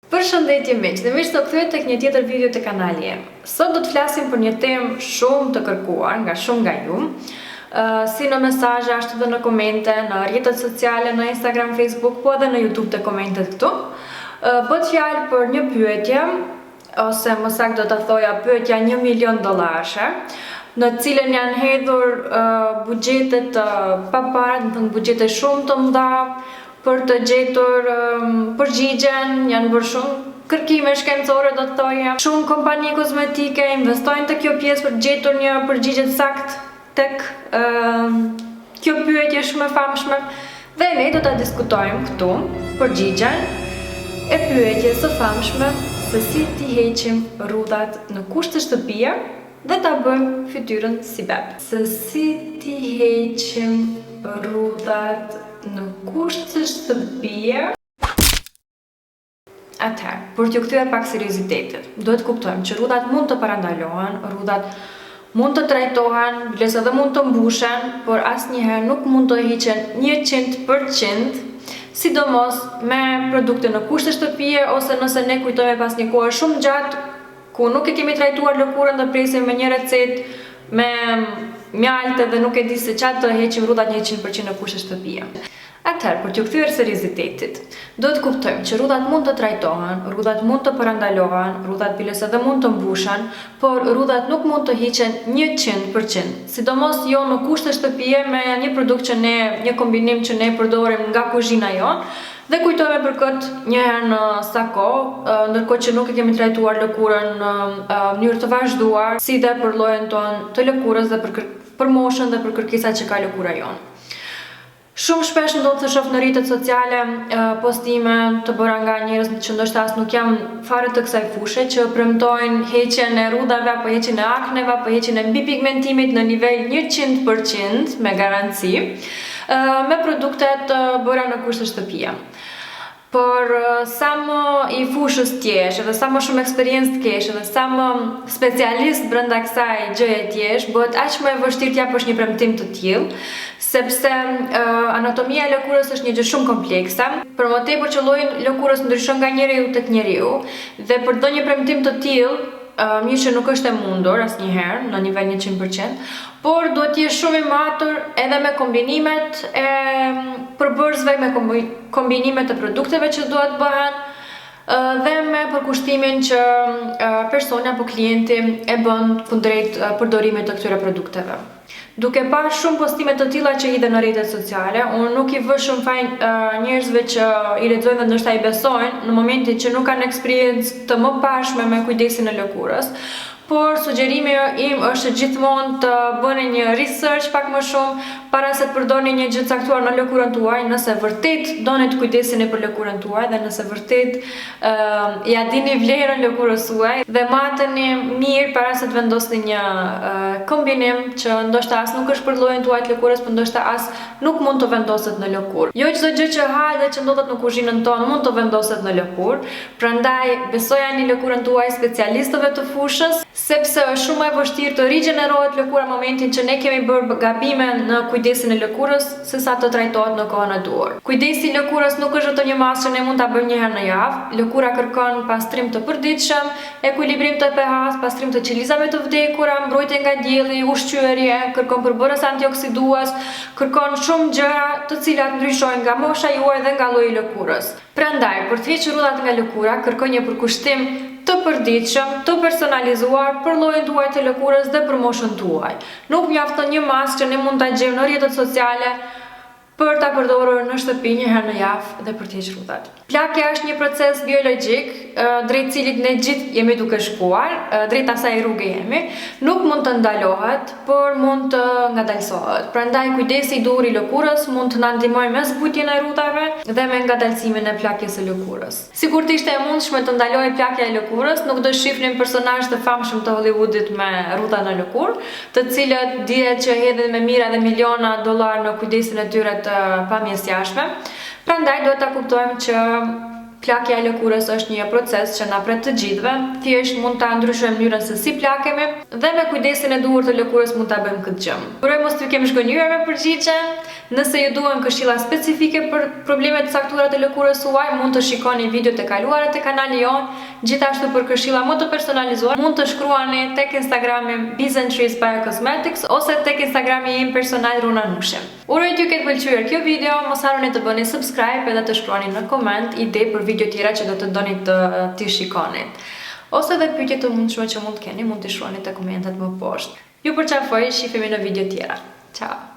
Përshëndetje miq, dhe mirë se u kthyet tek një tjetër video të kanali im. Sot do të flasim për një temë shumë të kërkuar nga shumë nga ju, si në mesazhe ashtu edhe në komente, në rrjetet sociale, në Instagram, Facebook, po edhe në YouTube të komentet këtu. Bëhet fjalë për një pyetje, ose më saktë do ta thoja pyetja $1 milion, në cilën janë hedhur buxhete të papara, do të thënë buxhete shumë të mëdha për të gjetur përgjigjen, janë bërë shumë kërkime shkencore, do të thoja. Shumë kompani kozmetike investojnë te kjo pjesë për të gjetur një përgjigje të saktë tek kjo pyetje shumë e famshme. Dhe ne do ta diskutojmë këtu përgjigjen e pyetjes së famshme se si ti heqim rrudhat në kushte shtëpie dhe ta bëjmë fytyrën si beb. Se si ti heqim rrudhat në kushte shtëpie. Atëherë, për t'ju kthyer pak seriozitetit, duhet kuptojmë që rrudhat mund të parandalohen, rrudhat mund të trajtohen, biles edhe mund të mbushen, por asnjëherë nuk mund të hiqen 100%, sidomos me produkte në kushte shtëpie, ose nëse ne kujtojmë pas një kohe shumë gjatë, ku nuk e kemi trajtuar lëkurën dhe presim me një recetë me mjalte dhe nuk e di se çfarë të heqim rrudhat 100% në kushte shtëpie. Atëherë, për t'ju kthyer seriozitetit, duhet kuptojmë që rrudhat mund të trajtohen, rrudhat mund të parandalohen, rrudhat biles edhe mund të mbushen, por rrudhat nuk mund të hiqen 100%, sidomos jo në kushte shtëpie me një produkt që një kombinim që ne përdorim nga kuzhina jonë, dhe kujtojmë për këtë një herë në sa kohë, ndërkohë që nuk e kemi trajtuar lëkurën në mënyrë të vazhduar, si dhe për llojen tonë të lëkurës dhe për moshën dhe për kërkesat që ka lëkura jonë. Shumë shpesh ndodh të shoh në rrjetet sociale postime të bëra nga njerëz që ndoshta as nuk janë fare të kësaj fushe, që premtojnë heqjen e rrudhave apo heqjen e akneve apo heqjen e mbipigmentimit në nivel 100% me garanci, me produkte të bëra në kushte shtëpie. Por sa më i fushës t'jesh, edhe sa më shumë eksperiencë t'kesh, edhe sa më specialist brenda kësaj gjëje t'jesh, bëhet aq më e vështirë t'japësh një premtim të tillë, sepse anatomia e lëkurës është një gjë shumë komplekse. Për më tepër që lloji i lëkurës ndryshon nga njeriu tek njeriu, dhe për të dhënë një premtim të tillë, mirë që nuk është e mundur asnjëherë në nivel 100%, por duhet të jesh shumë i matur edhe me kombinimet e përbërësve, me kombinimet e produkteve që duhet bëhen, dhe me përkushtimin që personi apo klienti e bën kundrejt përdorimit të këtyre produkteve. Duke parë shumë postime të tilla që hidhen në rrjetet sociale, unë nuk i vë shumë faj njerëzve që i lexojnë dhe ndoshta i besojnë në momentin që nuk kanë eksperiencë të mëparshme me kujdesin e lëkurës. Por sugjerimi im është gjithmonë të bëni një research pak më shumë para se të përdorni një gjë caktuar në lëkurën tuaj, nëse vërtet doni të kujdeseni për lëkurën tuaj dhe nëse vërtet ja dini vlerën lëkurës tuaj dhe mateni mirë para se të vendosni një kombinim që ndoshta as nuk është për llojin tuaj të lëkurës, por ndoshta as nuk mund të vendoset në lëkurë. Jo çdo gjë që ha dhe që ndodhet në kuzhinën tonë mund të vendoset në lëkurë. Prandaj besojani lëkurën tuaj specialistëve të fushës, sepse është shumë e vështirë të rigjenerohet lëkura në momentin që ne kemi bërë gabime në kujdesin e lëkurës, sesa të trajtohet në kohën e duhur. Kujdesi i lëkurës nuk është vetëm një masë që ne mund ta bëjmë një herë në javë. Lëkura kërkon pastrim të përditshëm, ekuilibrim të pH-s, pastrim të qelizave të vdekura, mbrojtje nga dielli, ushqyerje, kërkon përbërës antioksidues, kërkon shumë gjëra të cilat ndryshojnë nga mosha juaj dhe nga lloji i lëkurës. Prandaj, për të hequr rrudhat nga lëkura, kërkoj një përkushtim të përditshëm, të personalizuar për llojin tuaj të lëkurës dhe për moshën tuaj. Nuk mjafton një masë që ne mund ta gjejmë në rrjetet sociale për ta përdorur në shtëpi një herë në javë dhe për të hequr rrudhat. Plakja është një proces biologjik drejt cilit ne gjithë jemi duke shkuar, drejt asaj rruge jemi, nuk mund të ndalohet, por mund të ngadalësohet. Prandaj kujdesi i duhur i lëkurës mund të na ndihmojë me zbutjen e rrudhave dhe me ngadalësimin e plakjes së lëkurës. Sikur të ishte e mundshme të ndalohej plakja e lëkurës, nuk do shihnim personazhe të famshëm të Hollywoodit me rrudha në lëkurë, të cilët dihet që hedhin me mijëra dhe miliona dollar në kujdesin e tyre të pamjesjashme. Prandaj duhet ta kuptojmë që Plakja e lëkurës është një proces që na pret të gjithëve, thjesht mund ta ndryshojmë mënyrën se si plakemi dhe me kujdesin e duhur të lëkurës mund ta bëjmë këtë gjë. Uroj mos t'ju kem zhgënjur me përgjigje. Nëse ju duhen këshilla specifike për problemet të caktuara të lëkurës suaj, mund të shikoni videot e kaluara te kanali jon. Gjithashtu për këshilla më të personalizuar, mund të shkruani tek Instagrami Bizantries Biocosmetics ose tek Instagrami im personal Runa Nushi. Uroj t'ju ketë pëlqyer kjo video, mos harroni të bëni subscribe edhe të shkruani në koment ide për video tjera që do të doni të shikoni. Ose edhe pyetje të mundshme që mund të keni, mund t'i shkruani te komentet më poshtë. Ju përqafoj, shihemi në video tjera. Ciao.